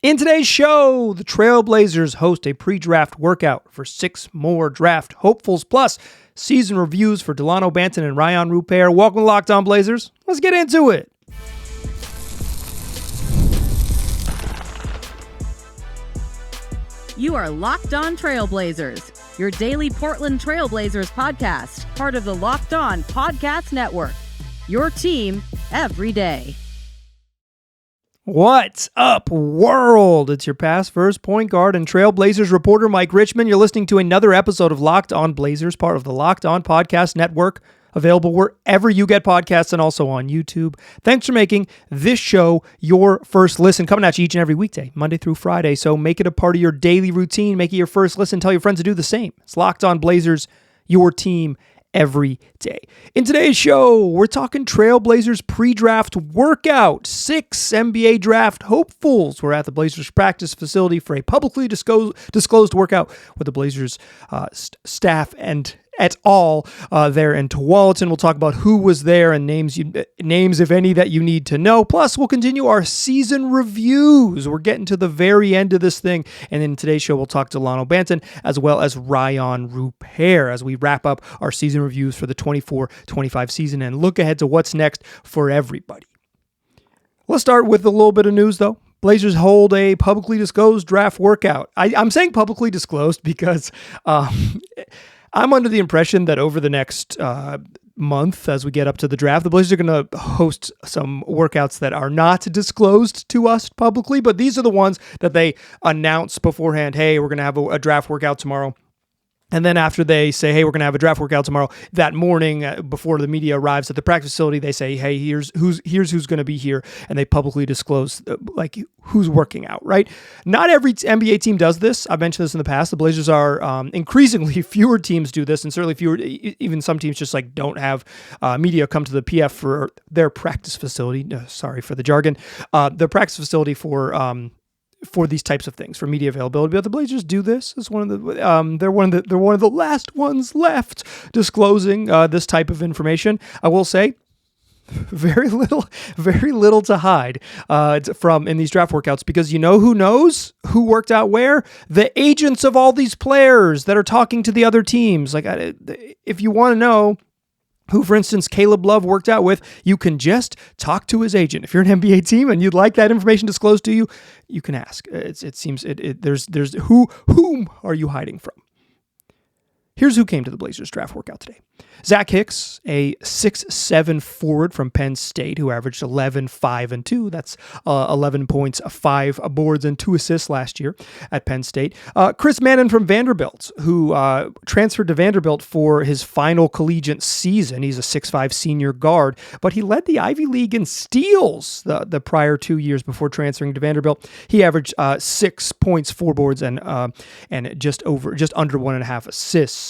In today's show, the Trailblazers host a pre-draft workout for 6 more draft hopefuls, plus season reviews for Dalano Banton and Rayan Rupert. Welcome to Locked On Blazers. Let's get into it. You are Locked On Trailblazers, your daily Portland Trailblazers podcast, part of the Locked On Podcast Network. Your team every day. What's up, world? It's your past first point guard and Trailblazers reporter Mike Richmond. You're listening to another episode of Locked On Blazers, part of the Locked On Podcast Network, available wherever you get podcasts and also on YouTube. Thanks for making this show your first listen, coming at you each and every weekday, Monday through Friday. So make it a part of your daily routine. Make it your first listen. Tell your friends to do the same. It's Locked On Blazers, your team every day. In today's show, we're talking Trailblazers pre-draft workout. 6 NBA draft hopefuls were at the Blazers practice facility for a publicly disclosed workout with the Blazers staff and et al. There in Tualatin. We'll talk about who was there and names, if any, that you need to know. Plus, we'll continue our season reviews. We're getting to the very end of this thing. And in today's show, we'll talk to Dalano Banton as well as Rayan Rupert as we wrap up our season reviews for the 24-25 season and look ahead to what's next for everybody. Let's start with a little bit of news, though. Blazers hold a publicly disclosed draft workout. I'm saying publicly disclosed because I'm under the impression that over the next month, as we get up to the draft, the Blazers are going to host some workouts that are not disclosed to us publicly, but these are the ones that they announce beforehand. Hey, we're going to have a draft workout tomorrow. And then after they say, hey, we're going to have a draft workout tomorrow, that morning before the media arrives at the practice facility, they say, hey, here's who's going to be here. And they publicly disclose who's working out, right? Not every NBA team does this. I've mentioned this in the past. The Blazers are increasingly fewer teams do this, and certainly fewer, even some teams just don't have media come to the PF for their practice facility. Sorry for the jargon. The practice facility for these types of things, for media availability. But the Blazers do this. It's one of the they're one of the last ones left disclosing this type of information. I will say, very little to hide from in these draft workouts, because you know who knows who worked out where? The agents of all these players that are talking to the other teams. If you want to know who, for instance, Caleb Love worked out with, you can just talk to his agent. If you're an NBA team and you'd like that information disclosed to you, you can ask. There's whom are you hiding from? Here's who came to the Blazers draft workout today. Zach Hicks, a 6'7" forward from Penn State who averaged 11, 5, and 2. That's 11 points, 5 boards, and 2 assists last year at Penn State. Chris Mannon from Vanderbilt, who transferred to Vanderbilt for his final collegiate season. He's a 6'5" senior guard, but he led the Ivy League in steals the prior 2 years before transferring to Vanderbilt. He averaged 6 points, 4 boards, and just under 1.5 assists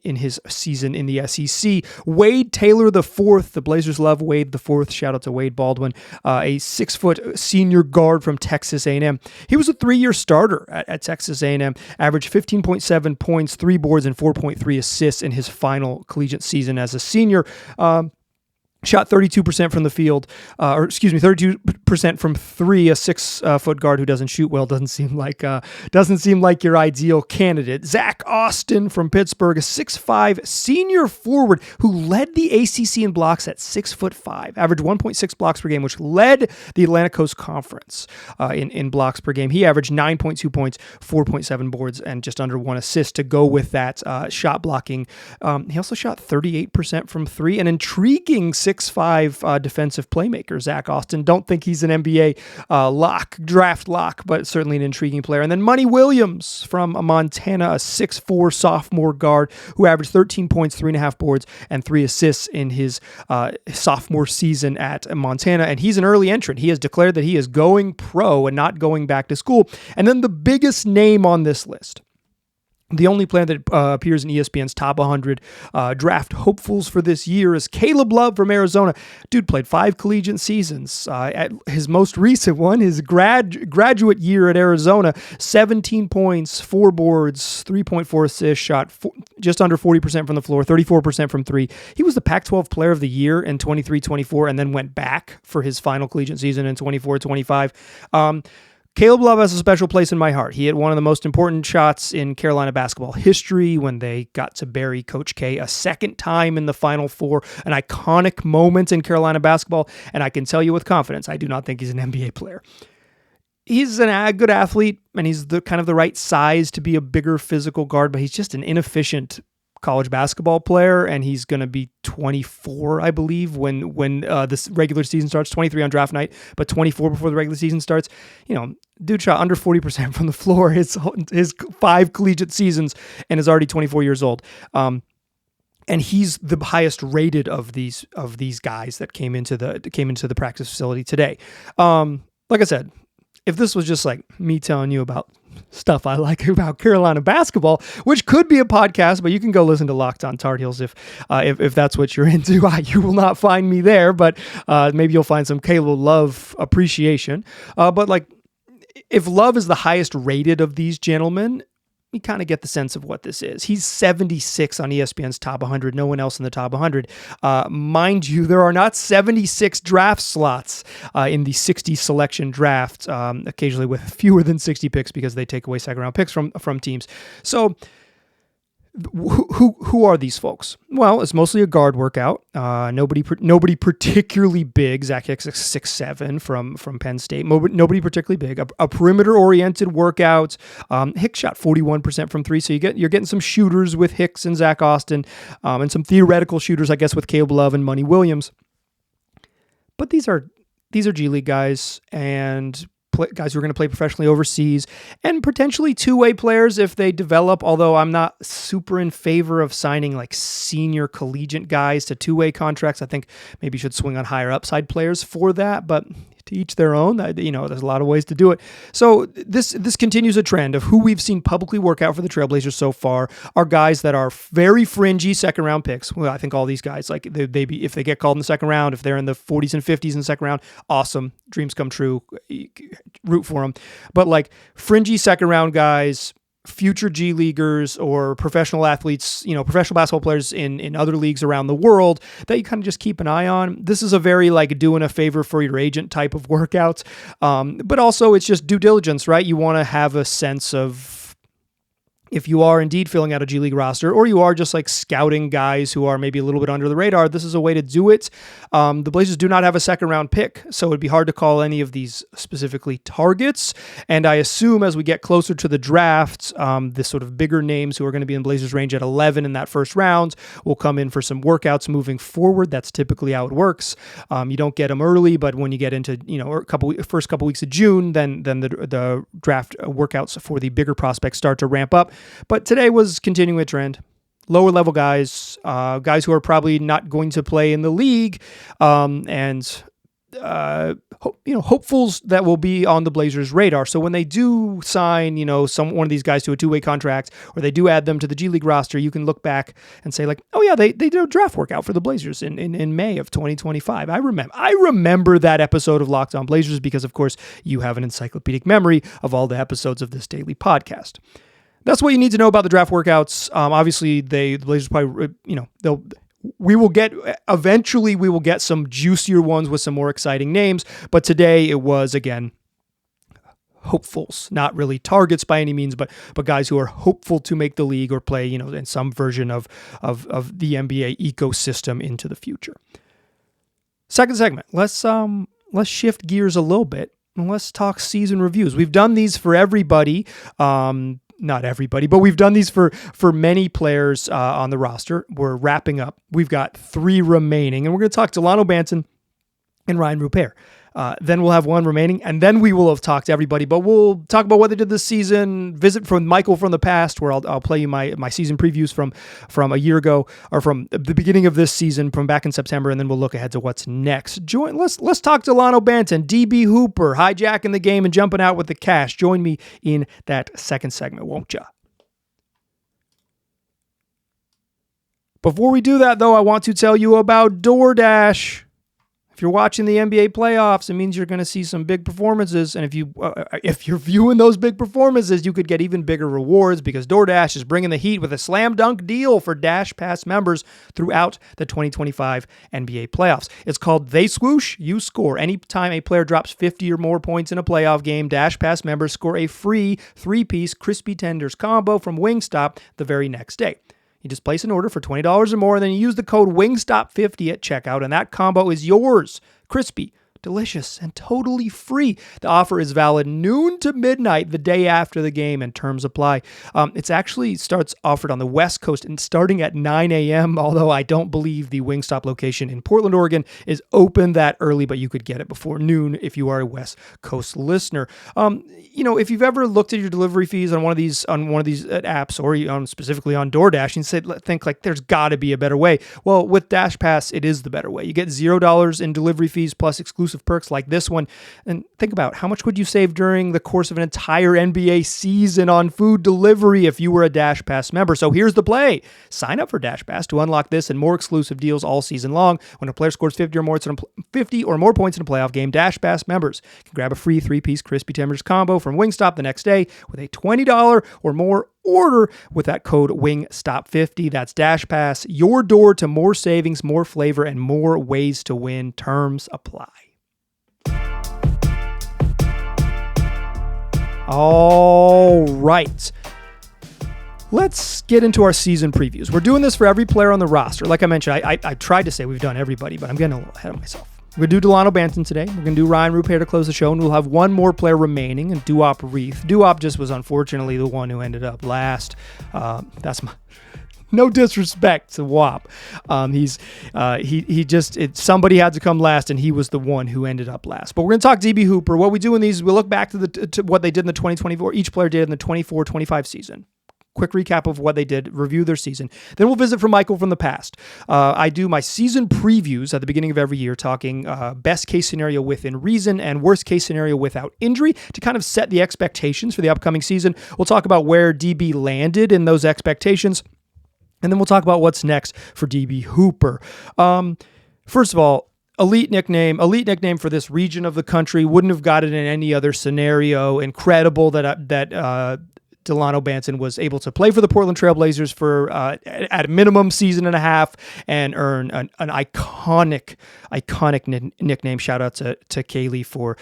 in his season in the SEC. Wade Taylor IV, the Blazers love Wade IV. Shout out to Wade Baldwin, a 6-foot senior guard from Texas A&M. He was a 3-year starter at Texas A&M, averaged 15.7 points, 3 boards, and 4.3 assists in his final collegiate season as a senior. Shot 32% from the field, 32% from 3. A 6-foot guard who doesn't shoot well doesn't seem like your ideal candidate. Zach Austin from Pittsburgh, a 6'5" senior forward who led the ACC in blocks at 6'5", averaged 1.6 blocks per game, which led the Atlantic Coast Conference in blocks per game. He averaged 9.2 points, 4.7 boards, and just under 1 assist to go with that shot blocking. He also shot 38% from 3, an intriguing 6'5" defensive playmaker. Zach Austin. Don't think he's an NBA draft lock, but certainly an intriguing player. And then Money Williams from Montana, a 6'4" sophomore guard who averaged 13 points, 3.5 boards, and 3 assists in his sophomore season at Montana. And he's an early entrant. He has declared that he is going pro and not going back to school. And then the biggest name on this list, the only player that appears in ESPN's top 100 draft hopefuls for this year, is Caleb Love from Arizona. Dude played 5 collegiate seasons. At his most recent one, his graduate year at Arizona, 17 points, 4 boards, 3.4 assists, shot just under 40% from the floor, 34% from 3. He was the Pac-12 Player of the Year in 23-24 and then went back for his final collegiate season in 24-25. Caleb Love has a special place in my heart. He had one of the most important shots in Carolina basketball history when they got to bury Coach K a second time in the Final Four, an iconic moment in Carolina basketball, and I can tell you with confidence, I do not think he's an NBA player. He's a good athlete, and he's the kind of the right size to be a bigger physical guard, but he's just an inefficient college basketball player, and he's going to be 24, I believe, when this regular season starts, 23 on draft night, but 24 before the regular season starts. Dude shot under 40% from the floor his 5 collegiate seasons and is already 24 years old. And he's the highest rated of these guys that came into the practice facility today. Like I said, if this was just like me telling you about stuff I like about Carolina basketball, which could be a podcast, but you can go listen to Locked On Tar Heels if that's what you're into. You will not find me there, but maybe you'll find some Caleb Love appreciation. But like, if Love is the highest rated of these gentlemen, you kind of get the sense of what this is. He's 76 on ESPN's top 100. No one else in the top 100. Mind you, there are not 76 draft slots in the 60 selection draft, occasionally with fewer than 60 picks because they take away second round picks from teams. So who are these folks? Well, it's mostly a guard workout. Nobody particularly big. Zach Hicks is 6'7" from Penn State. Nobody particularly big. A perimeter-oriented workout. Hicks shot 41% from three, so you're getting some shooters with Hicks and Zach Austin, and some theoretical shooters, I guess, with Caleb Love and Money Williams. But these are G League guys and guys who are going to play professionally overseas, and potentially two-way players if they develop, although I'm not super in favor of signing like senior collegiate guys to two-way contracts. I think maybe you should swing on higher upside players for that, but to each their own. There's a lot of ways to do it. So this continues a trend of who we've seen publicly work out for the Trailblazers so far are guys that are very fringy second-round picks. Well, I think all these guys, like if they get called in the second round, if they're in the 40s and 50s in the second round, awesome. Dreams come true. Root for them. But like fringy second-round guys, future G Leaguers or professional athletes, professional basketball players in other leagues around the world that you kind of just keep an eye on. This is a very like doing a favor for your agent type of workout. But also it's just due diligence, right? You want to have a sense of if you are indeed filling out a G League roster, or you are just like scouting guys who are maybe a little bit under the radar, this is a way to do it. The Blazers do not have a second round pick, so it'd be hard to call any of these specifically targets. And I assume as we get closer to the draft, the sort of bigger names who are going to be in Blazers range at 11 in that first round will come in for some workouts moving forward. That's typically how it works. You don't get them early, but when you get into first couple weeks of June, then the draft workouts for the bigger prospects start to ramp up. But today was continuing a trend. Lower level guys, guys who are probably not going to play in the league, and hopefuls that will be on the Blazers' radar. So when they do sign, one of these guys to a two-way contract, or they do add them to the G League roster, you can look back and say like, oh yeah, they did a draft workout for the Blazers in May of 2025. I remember that episode of Locked On Blazers because, of course, you have an encyclopedic memory of all the episodes of this daily podcast. That's what you need to know about the draft workouts. Obviously, the Blazers probably, eventually we will get some juicier ones with some more exciting names. But today it was, again, hopefuls, not really targets by any means, but guys who are hopeful to make the league or play, in some version of the NBA ecosystem into the future. Second segment, let's shift gears a little bit and let's talk season reviews. We've done these for everybody. Not everybody, but we've done these for many players on the roster. We're wrapping up. We've got 3 remaining, and we're going to talk Dalano Banton and Rayan Rupert. Then we'll have 1 remaining, and then we will have talked to everybody. But we'll talk about what they did this season, visit from Michael from the past, where I'll play you my season previews from a year ago, or from the beginning of this season, from back in September, and then we'll look ahead to what's next. Let's talk to Dalano Banton, DB Hooper, hijacking the game and jumping out with the cash. Join me in that second segment, won't ya? Before we do that, though, I want to tell you about DoorDash. If you're watching the NBA playoffs, it means you're going to see some big performances. And if you're viewing those big performances, you could get even bigger rewards because DoorDash is bringing the heat with a slam dunk deal for Dash Pass members throughout the 2025 NBA playoffs. It's called They Swoosh, You Score. Anytime a player drops 50 or more points in a playoff game, Dash Pass members score a free 3-piece crispy tenders combo from Wingstop the very next day. You just place an order for $20 or more, and then you use the code WINGSTOP50 at checkout, and that combo is yours. Crispy, delicious, and totally free. The offer is valid noon to midnight the day after the game, and terms apply. It's actually starts offered on the West Coast and starting at 9 a.m., although I don't believe the Wingstop location in Portland, Oregon is open that early, but you could get it before noon if you are a West Coast listener. If you've ever looked at your delivery fees on one of these apps or specifically on DoorDash and think like there's got to be a better way. Well, with Dash Pass, it is the better way. You get $0 in delivery fees plus exclusive perks like this one. And think about how much would you save during the course of an entire NBA season on food delivery if you were a Dash Pass member. So here's the play. Sign up for Dash Pass to unlock this and more exclusive deals all season long. When a player scores 50 or more points in a playoff game, Dash Pass members can grab a free 3-piece crispy tenders combo from Wingstop the next day with a $20 or more order with that code WINGSTOP50. That's Dash Pass, your door to more savings, more flavor, and more ways to win. Terms apply. All right. Let's get into our season previews. We're doing this for every player on the roster. Like I mentioned, I tried to say we've done everybody, but I'm getting a little ahead of myself. We're going to do Dalano Banton today. We're going to do Rayan Rupert to close the show, and we'll have one more player remaining, and Duop Reith. Duop just was unfortunately the one who ended up last. That's my... No disrespect to WAP. Somebody had to come last, and he was the one who ended up last. But we're going to talk DB Hooper. What we do in these is we look back to what they did in the 2024, each player did in the 24-25 season. Quick recap of what they did, review their season. Then we'll visit from Michael from the past. I do my season previews at the beginning of every year, talking best case scenario within reason and worst case scenario without injury to kind of set the expectations for the upcoming season. We'll talk about where DB landed in those expectations. And then we'll talk about what's next for DB Hooper. First of all, elite nickname for this region of the country. Wouldn't have got it in any other scenario. Incredible that Dalano Banton was able to play for the Portland Trail Blazers for at a minimum season and a half and earn an iconic nickname. Shout out to Kaylee for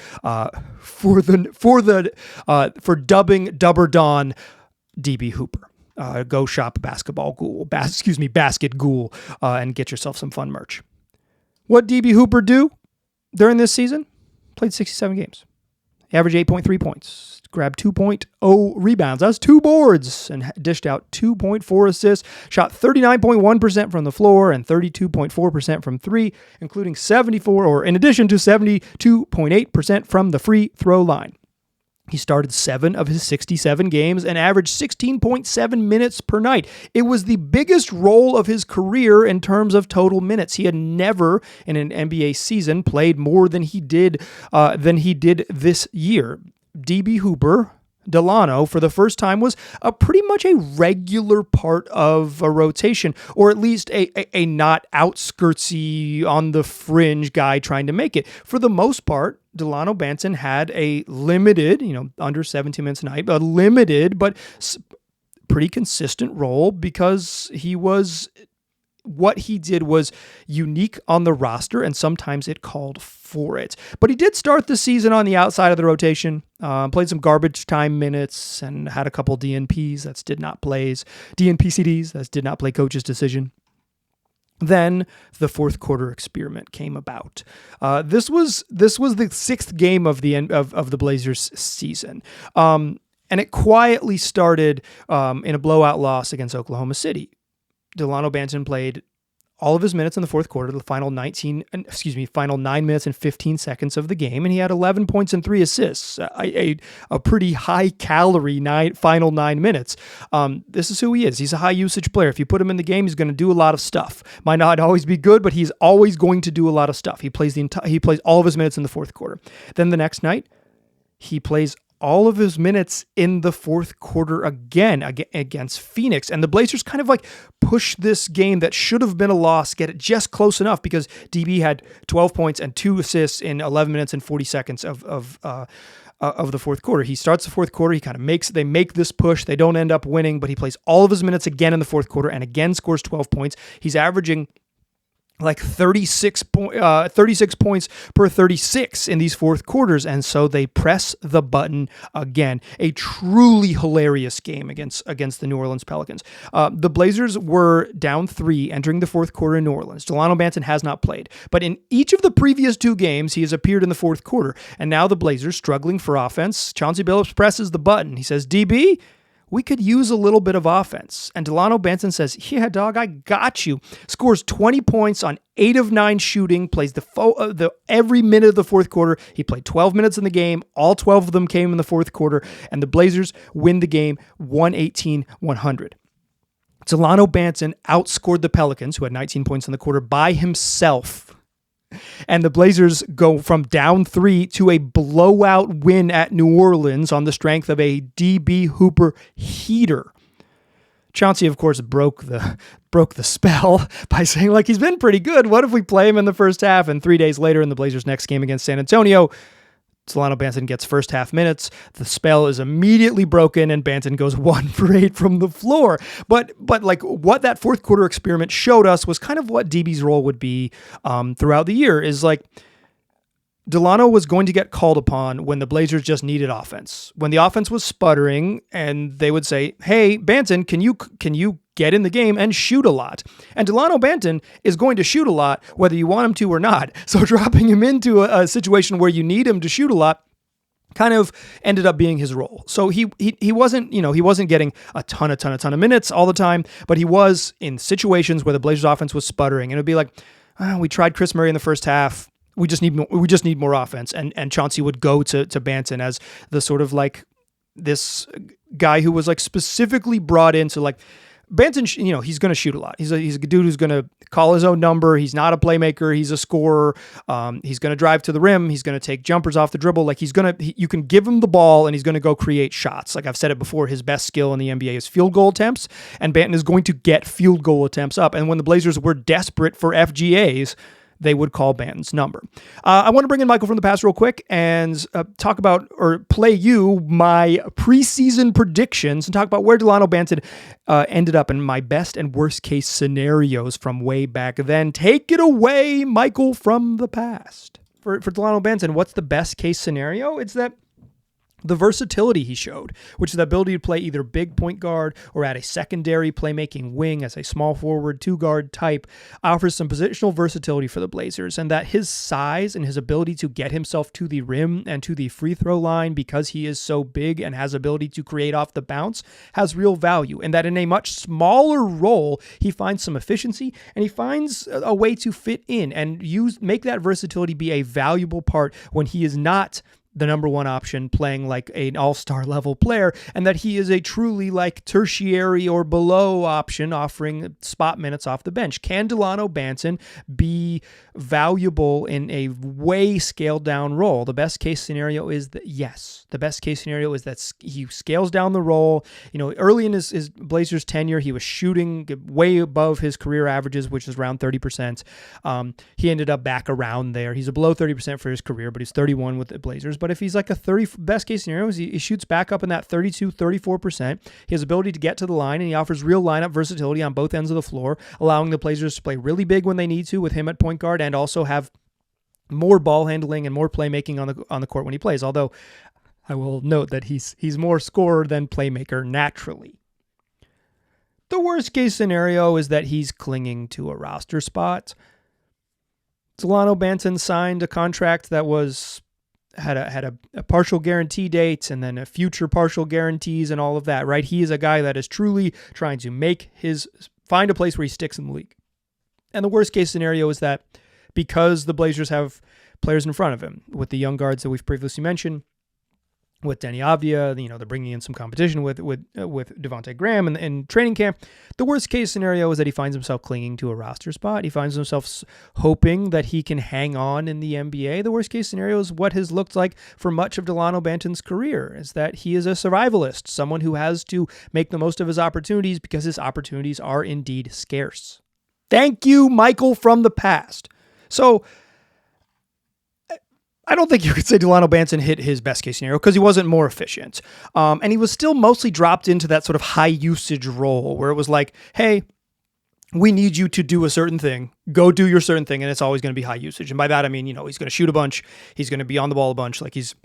dubbing Dubber Don DB Hooper. Go shop basket ghoul, and get yourself some fun merch. What DB Hooper do during this season? Played 67 games. Averaged 8.3 points. Grabbed 2.0 rebounds. That's 2 boards. And dished out 2.4 assists. Shot 39.1% from the floor and 32.4% from 3, including in addition to 72.8% from the free throw line. He started 7 of his 67 games and averaged 16.7 minutes per night. It was the biggest role of his career in terms of total minutes. He had never in an NBA season played more than he did this year. DB Hooper, Dalano, for the first time, was pretty much a regular part of a rotation, or at least a not outskirtsy, on the fringe guy trying to make it. For the most part, Dalano Banton had a limited, under 17 minutes a night, a limited but pretty consistent role because what he did was unique on the roster, and sometimes it called for it. But he did start the season on the outside of the rotation, played some garbage time minutes, and had a couple DNP CDs that did not play coach's decision. Then the fourth quarter experiment came about. This was the 6th game of the end of the Blazers season. And it quietly started in a blowout loss against Oklahoma City. Dalano Banton played all of his minutes in the fourth quarter, the final 9 minutes and 15 seconds of the game, and he had 11 points and 3 assists, a pretty high-calorie final 9 minutes. This is who he is. He's a high-usage player. If you put him in the game, he's going to do a lot of stuff. Might not always be good, but he's always going to do a lot of stuff. He plays all of his minutes in the fourth quarter. Then the next night, he plays all of his minutes in the fourth quarter again against Phoenix. And the Blazers kind of like pushed this game that should have been a loss, get it just close enough because DB had 12 points and 2 assists in 11 minutes and 40 seconds of the fourth quarter. He starts the fourth quarter. They make this push. They don't end up winning, but he plays all of his minutes again in the fourth quarter and again scores 12 points. He's averaging like 36 points per 36 in these fourth quarters. And so they press the button again. A truly hilarious game against the New Orleans Pelicans. The Blazers were down 3 entering the fourth quarter in New Orleans. Dalano Banton has not played, but in each of the previous 2 games, he has appeared in the fourth quarter. And now the Blazers struggling for offense. Chauncey Billups presses the button. He says, DB, we could use a little bit of offense. And Dalano Banton says, yeah, dog, I got you. Scores 20 points on 8 of 9 shooting, plays every minute of the fourth quarter. He played 12 minutes in the game. All 12 of them came in the fourth quarter. And the Blazers win the game 118-100. Dalano Banton outscored the Pelicans, who had 19 points in the quarter, by himself. And the Blazers go from down 3 to a blowout win at New Orleans on the strength of a DB Hooper heater. Chauncey, of course, broke the spell by saying, like, he's been pretty good. What if we play him in the first half? And 3 days later in the Blazers' next game against San Antonio, Dalano Banton gets first half minutes. The spell is immediately broken, and Banton goes 1 for 8 from the floor. But like what that fourth quarter experiment showed us was kind of what DB's role would be throughout the year. Is like Dalano was going to get called upon when the Blazers just needed offense. When the offense was sputtering, and they would say, "Hey, Banton, can you get in the game and shoot a lot?" And Dalano Banton is going to shoot a lot whether you want him to or not. So dropping him into a situation where you need him to shoot a lot kind of ended up being his role. So he wasn't getting a ton of minutes all the time, but he was in situations where the Blazers offense was sputtering, and it'd be like, we tried Chris Murray in the first half. We just need more offense. And Chauncey would go to Banton as the sort of like this guy who was like specifically brought in to like, Banton, he's going to shoot a lot. He's a dude who's going to call his own number. He's not a playmaker. He's a scorer. He's going to drive to the rim. He's going to take jumpers off the dribble. Like you can give him the ball and he's going to go create shots. Like I've said it before, his best skill in the NBA is field goal attempts, and Banton is going to get field goal attempts up. And when the Blazers were desperate for FGAs, they would call Banton's number. I want to bring in Michael from the past real quick and talk about, or play you my preseason predictions and talk about where Dalano Banton ended up in my best and worst case scenarios from way back then. Take it away, Michael from the past. For Dalano Banton, what's the best case scenario? It's that the versatility he showed, which is the ability to play either big point guard or at a secondary playmaking wing as a small forward 2-guard type, offers some positional versatility for the Blazers, and that his size and his ability to get himself to the rim and to the free throw line because he is so big and has ability to create off the bounce has real value, and that in a much smaller role, he finds some efficiency and he finds a way to fit in and make that versatility be a valuable part when he is not the number one option playing like an all-star level player, and that he is a truly like tertiary or below option offering spot minutes off the bench. Can Dalano Banton be valuable in a way scaled down role? The best case scenario is that yes. The best case scenario is that he scales down the role. Early in his Blazers tenure, he was shooting way above his career averages, which is around 30%. He ended up back around there. He's below 30% for his career, but he's 31 with the Blazers. But if he's like a 30, best case scenario is he shoots back up in that 32, 34%. He has ability to get to the line, and he offers real lineup versatility on both ends of the floor, allowing the Blazers to play really big when they need to with him at point guard and also have more ball handling and more playmaking on the court when he plays. Although I will note that he's more scorer than playmaker naturally. The worst case scenario is that he's clinging to a roster spot. Dalano Banton signed a contract that had a partial guarantee date and then a future partial guarantees and all of that, right? He is a guy that is truly trying to find a place where he sticks in the league. And the worst case scenario is that because the Blazers have players in front of him with the young guards that we've previously mentioned, with Denny Avdia. They're bringing in some competition with Devontae Graham in training camp. The worst case scenario is that he finds himself clinging to a roster spot. He finds himself hoping that he can hang on in the NBA. The worst case scenario is what has looked like for much of Dalano Banton's career, is that he is a survivalist, someone who has to make the most of his opportunities because his opportunities are indeed scarce. Thank you, Michael from the past. So I don't think you could say Dalano Banton hit his best case scenario because he wasn't more efficient. And he was still mostly dropped into that sort of high usage role where it was like, hey, we need you to do a certain thing. Go do your certain thing. And it's always going to be high usage. And by that, I mean, he's going to shoot a bunch. He's going to be on the ball a bunch. Like he's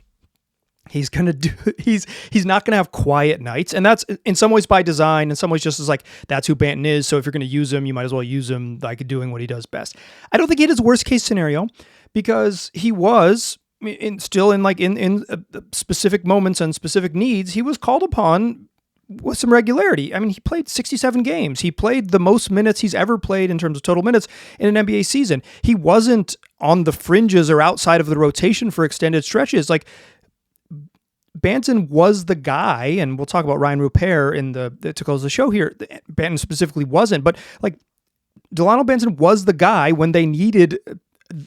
not going to have quiet nights. And that's in some ways by design. In some ways just as like, that's who Banton is. So if you're going to use him, you might as well use him like doing what he does best. I don't think he hit his worst case scenario, because he was in specific moments and specific needs, he was called upon with some regularity. I mean, he played 67 games. He played the most minutes he's ever played in terms of total minutes in an NBA season. He wasn't on the fringes or outside of the rotation for extended stretches. Like, Banton was the guy, and we'll talk about Rayan Rupert to close the show here. Banton specifically wasn't, but like Dalano Banton was the guy when they needed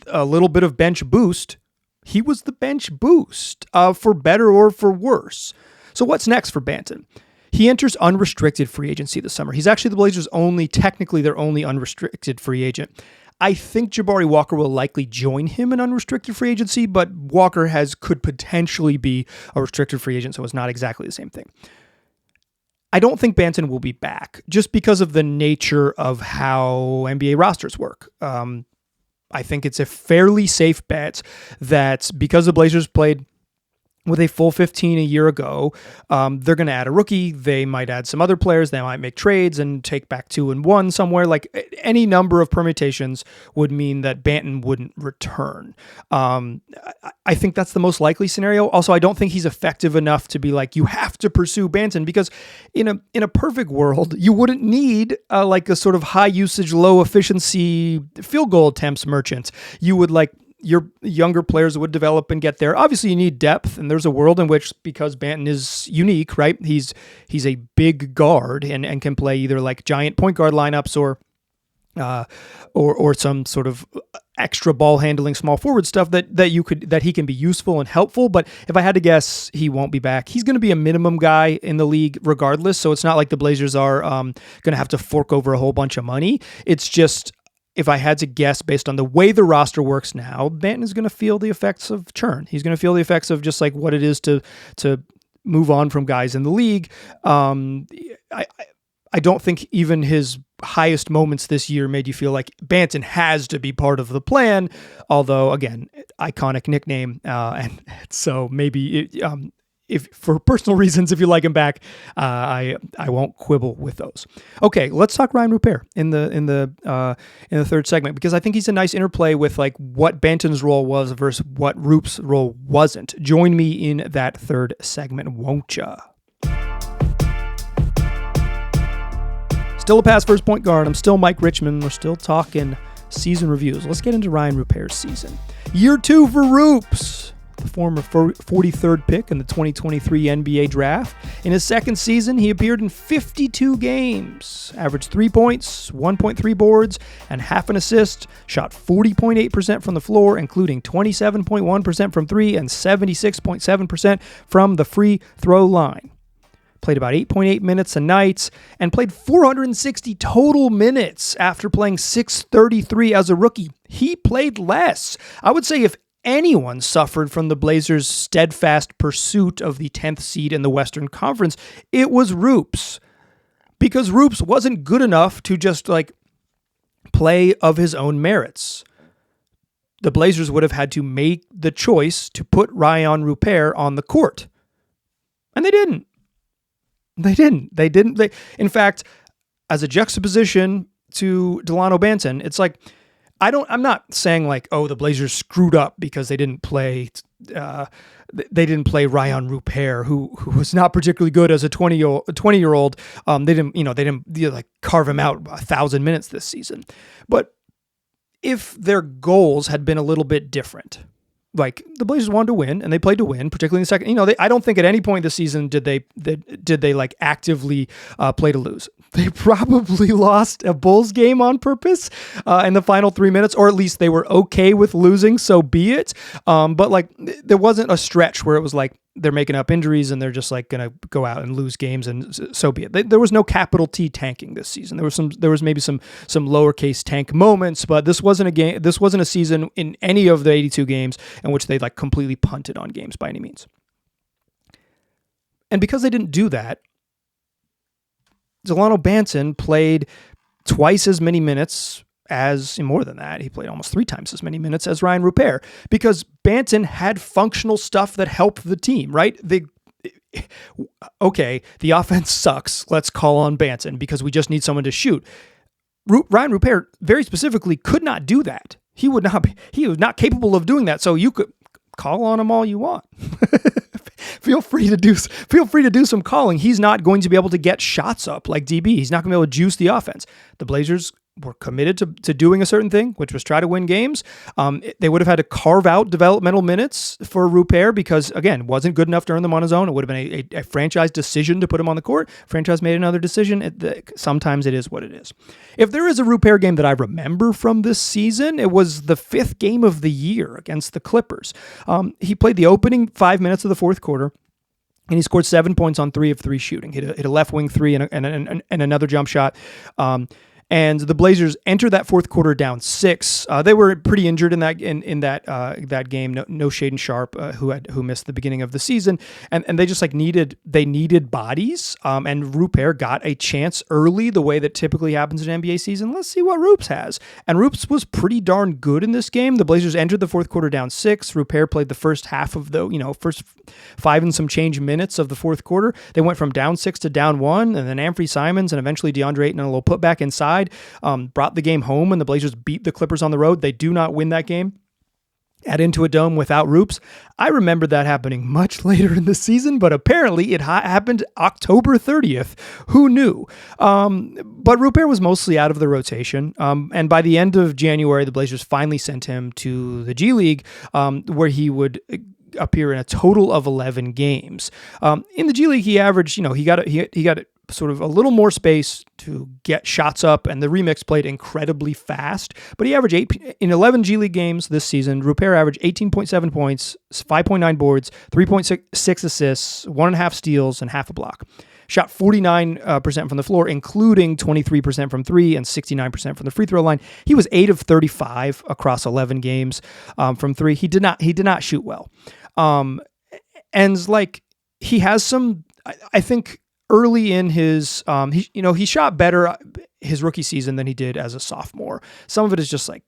a little bit of bench boost. He was the bench boost, for better or for worse. So what's next for Banton? He enters unrestricted free agency this summer. He's actually the Blazers' technically their only unrestricted free agent. I think Jabari Walker will likely join him in unrestricted free agency, but Walker could potentially be a restricted free agent, so it's not exactly the same thing. I don't think Banton will be back just because of the nature of how NBA rosters work. I think it's a fairly safe bet that because the Blazers played with a full 15 a year ago, they're going to add a rookie. They might add some other players. They might make trades and take back 2 and 1 somewhere. Like any number of permutations would mean that Banton wouldn't return. I think that's the most likely scenario. Also, I don't think he's effective enough to be like, you have to pursue Banton, because in a perfect world, you wouldn't need like a sort of high usage, low efficiency field goal attempts merchant. You would like, your younger players would develop and get there. Obviously, you need depth, and there's a world in which, because Banton is unique, right? He's a big guard and can play either like giant point guard lineups or some sort of extra ball handling small forward stuff that he can be useful and helpful. But if I had to guess, he won't be back. He's going to be a minimum guy in the league regardless. So it's not like the Blazers are going to have to fork over a whole bunch of money. It's just, if I had to guess based on the way the roster works now, Banton is going to feel the effects of churn. He's going to feel the effects of just like what it is to move on from guys in the league. I don't think even his highest moments this year made you feel like Banton has to be part of the plan. Although, again, iconic nickname, and so maybe if for personal reasons, if you like him back, I won't quibble with those. Okay, let's talk Rayan Rupert in the third segment, because I think he's a nice interplay with like what Banton's role was versus what Roop's role wasn't. Join me in that third segment, won't ya? Still a past first point guard. I'm still Mike Richmond. We're still talking season reviews. Let's get into Rayan Rupert's season. Year 2 for Roops, the former 43rd pick in the 2023 NBA draft. In his second season, he appeared in 52 games, averaged 3 points, 1.3 boards, and half an assist, shot 40.8% from the floor, including 27.1% from 3 and 76.7% from the free throw line. Played about 8.8 minutes a night, and played 460 total minutes after playing 633 as a rookie. He played less. I would say if anyone suffered from the Blazers' steadfast pursuit of the 10th seed in the Western Conference, it was Roops. Because Roops wasn't good enough to just like play of his own merits. The Blazers would have had to make the choice to put Rayan Rupert on the court. And they didn't. In fact, as a juxtaposition to Dalano Banton, it's like, I'm not saying like, oh, the Blazers screwed up because they didn't play Rayan Rupert, who was not particularly good as a 20-year-old. They didn't like carve him out 1,000 minutes this season. But if their goals had been a little bit different, like the Blazers wanted to win and they played to win, particularly in the second. I don't think at any point this season did they like actively play to lose. They probably lost a Bulls game on purpose in the final 3 minutes, or at least they were okay with losing, so be it. But like there wasn't a stretch where it was like they're making up injuries and they're just like going to go out and lose games, and so be it. There was no capital T tanking this season. There was maybe some lowercase tank moments, but this wasn't a season in any of the 82 games in which they like completely punted on games by any means. And because they didn't do that, Dalano Banton played twice as many minutes more than that. He played almost 3 times as many minutes as Rayan Rupert, because Banton had functional stuff that helped the team, right? The offense sucks. Let's call on Banton because we just need someone to shoot. Rayan Rupert very specifically could not do that. He was not capable of doing that. So you could call on him all you want. Feel free to do some calling. He's not going to be able to get shots up like DB. He's not going to be able to juice the offense. The Blazers were committed to doing a certain thing, which was try to win games. They would have had to carve out developmental minutes for Rupair because, again, wasn't good enough to earn them on his own. It would have been a franchise decision to put him on the court. Franchise made another decision. Sometimes it is what it is. If there is a Rupair game that I remember from this season, it was the 5th game of the year against the Clippers. He played the opening 5 minutes of the fourth quarter, and he scored 7 points on 3 of 3 shooting. Hit a left wing 3 and another jump shot. And the Blazers entered that fourth quarter down 6. They were pretty injured in that that game. No Shaedon Sharpe, who missed the beginning of the season, and they just like needed bodies. And Rupair got a chance early, the way that typically happens in an NBA season. Let's see what Rupes has. And Rupes was pretty darn good in this game. The Blazers entered the fourth quarter down 6. Rupair played the first half of the first 5 and some change minutes of the fourth quarter. They went from down 6 to down 1, and then Anfernee Simons and eventually DeAndre Ayton and a little putback inside. Brought the game home, and the Blazers beat the Clippers on the road. They do not win that game at Into a Dome without Rupes. I remember that happening much later in the season, but apparently it happened October 30th. Who knew? But Rupair was mostly out of the rotation. And by the end of January, the Blazers finally sent him to the G League, where he would appear in a total of 11 games. In the G League, he averaged, he got sort of a little more space to get shots up, and the remix played incredibly fast, but he averaged in 11 G League games this season. Rupair averaged 18.7 points, 5.9 boards, 3.6 assists, 1.5 steals, and half a block. Shot 49% from the floor, including 23% from 3 and 69% from the free throw line. He was 8 of 35 across 11 games from 3. He did not shoot well. And like he has some, I think, early in his, he shot better his rookie season than he did as a sophomore. Some of it is just like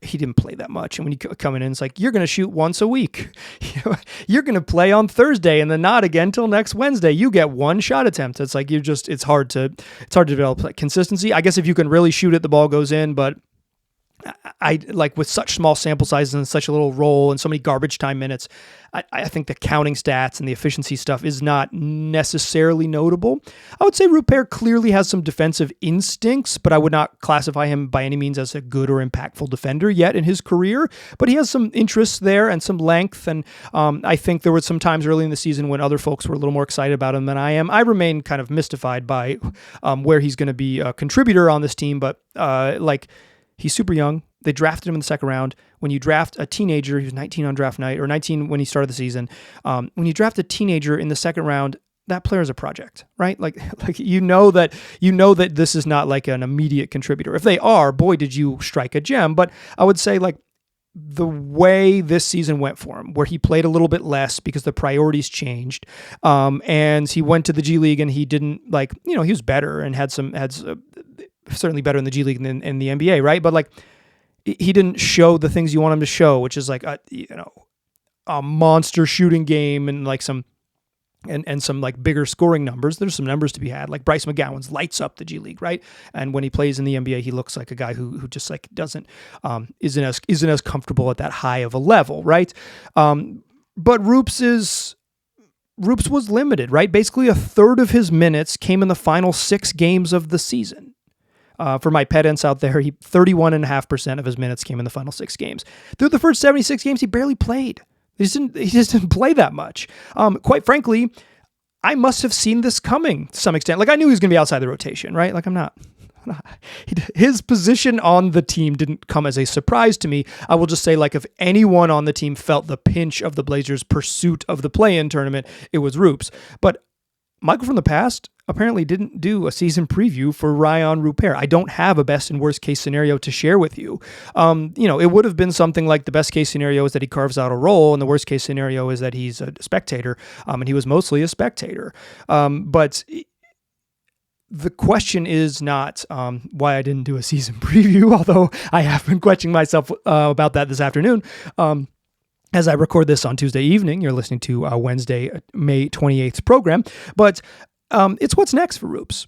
he didn't play that much, and when you come in, it's like you're going to shoot once a week. You're going to play on Thursday and then not again till next Wednesday. You get 1 shot attempt. It's like it's hard to develop like consistency. I guess if you can really shoot it, the ball goes in, but I like with such small sample sizes and such a little role and so many garbage time minutes, I think the counting stats and the efficiency stuff is not necessarily notable. I would say Rupair clearly has some defensive instincts, but I would not classify him by any means as a good or impactful defender yet in his career. But he has some interests there and some length. And I think there were some times early in the season when other folks were a little more excited about him than I am. I remain kind of mystified by where he's going to be a contributor on this team, but he's super young. They drafted him in the second round. When you draft a teenager, he was 19 on draft night, or 19 when he started the season. When you draft a teenager in the second round, that player is a project, right? Like you know that this is not like an immediate contributor. If they are, boy, did you strike a gem. But I would say like the way this season went for him, where he played a little bit less because the priorities changed, and he went to the G League and he didn't he was better and had certainly better in the G League than in the NBA, right? But like he didn't show the things you want him to show, which is like a monster shooting game and like some like bigger scoring numbers. There's some numbers to be had. Like Bryce McGowan's lights up the G League, right? And when he plays in the NBA, he looks like a guy who just like isn't as comfortable at that high of a level, right? But Rupes was limited, right? Basically a third of his minutes came in the final 6 games of the season. For my pedants out there, 31.5% of his minutes came in the final 6 games. Through the first 76 games, he barely played. He just didn't play that much. Quite frankly, I must have seen this coming to some extent. Like, I knew he was going to be outside the rotation, right? Like, I'm not. His position on the team didn't come as a surprise to me. I will just say, like, if anyone on the team felt the pinch of the Blazers' pursuit of the play-in tournament, it was Rupes. But Michael from the past apparently didn't do a season preview for Rayan Rupert. I don't have a best and worst case scenario to share with you. It would have been something like the best case scenario is that he carves out a role, and the worst case scenario is that he's a spectator, and he was mostly a spectator. But the question is not why I didn't do a season preview, although I have been questioning myself about that this afternoon. As I record this on Tuesday evening, you're listening to Wednesday, May 28th program, but it's what's next for Rupes.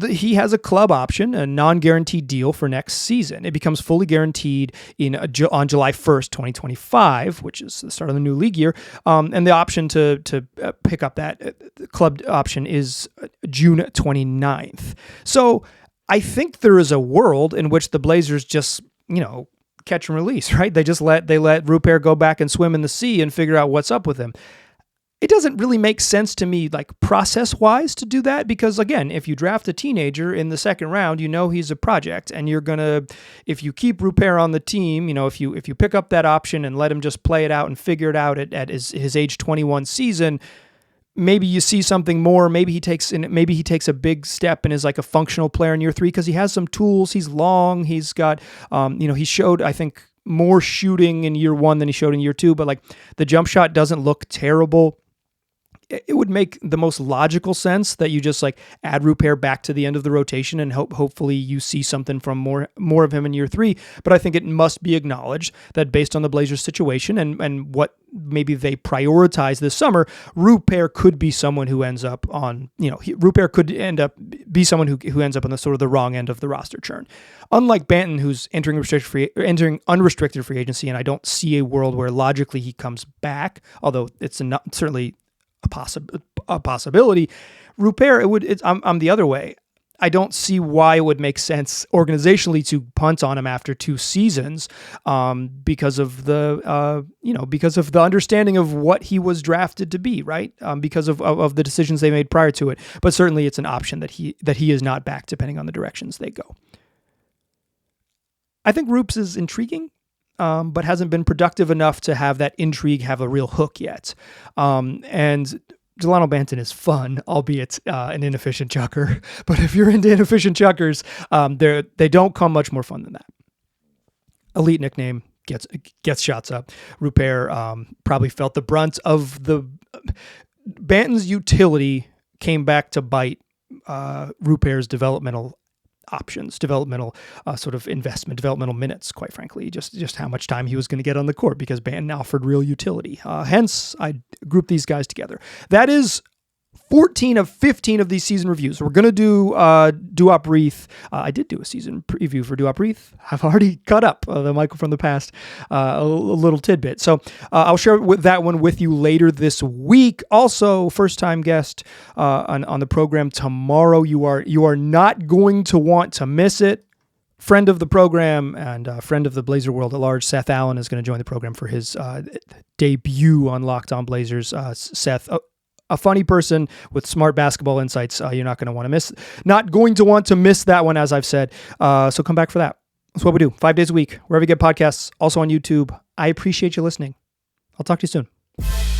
He has a club option, a non-guaranteed deal for next season. It becomes fully guaranteed on July 1st, 2025, which is the start of the new league year. And the option to pick up that club option is June 29th. So I think there is a world in which the Blazers just, catch and release, right? They let Rupair go back and swim in the sea and figure out what's up with him. It doesn't really make sense to me, like, process-wise to do that, because, again, if you draft a teenager in the second round, he's a project, and if you keep Rupair on the team, if you pick up that option and let him just play it out and figure it out at his age 21 season, maybe you see something more. Maybe he takes a big step and is like a functional player in year 3 because he has some tools. He's long. He's got, he showed, I think, more shooting in year 1 than he showed in year 2, but, like, the jump shot doesn't look terrible. It would make the most logical sense that you just, like, add Rupair back to the end of the rotation and hopefully you see something from more of him in year 3. But I think it must be acknowledged that based on the Blazers situation and what maybe they prioritize this summer, Rupair could be someone who ends up on, Rupair could be someone who ends up on the sort of the wrong end of the roster churn. Unlike Banton, who's entering unrestricted free agency, and I don't see a world where logically he comes back, although it's certainly a possibility. Rupair, I'm the other way. I don't see why it would make sense organizationally to punt on him after 2 seasons, because of the understanding of what he was drafted to be, right? Because of the decisions they made prior to it. But certainly it's an option that he is not back, depending on the directions they go. I think Rupes is intriguing, but hasn't been productive enough to have that intrigue have a real hook yet. And Dalano Banton is fun, albeit an inefficient chucker. But if you're into inefficient chuckers, they don't come much more fun than that. Elite nickname, gets shots up. Rupair probably felt the brunt of the Banton's utility came back to bite Rupair's developmental options, developmental sort of investment, developmental minutes, quite frankly, just how much time he was going to get on the court, because Banton offered real utility. Hence, I grouped these guys together. That is 14 of 15 of these season reviews. We're going to do Duop Reith. I did do a season preview for Duop Reith. I've already cut up the Michael from the past, a little tidbit. So I'll share that one with you later this week. Also, first-time guest on the program tomorrow. You are not going to want to miss it. Friend of the program and friend of the Blazer world at large, Seth Allen, is going to join the program for his debut on Locked On Blazers. Seth, a funny person with smart basketball insights. You're not going to want to miss that one, as I've said. So come back for that. That's what we do 5 days a week, wherever you get podcasts, also on YouTube. I appreciate you listening. I'll talk to you soon.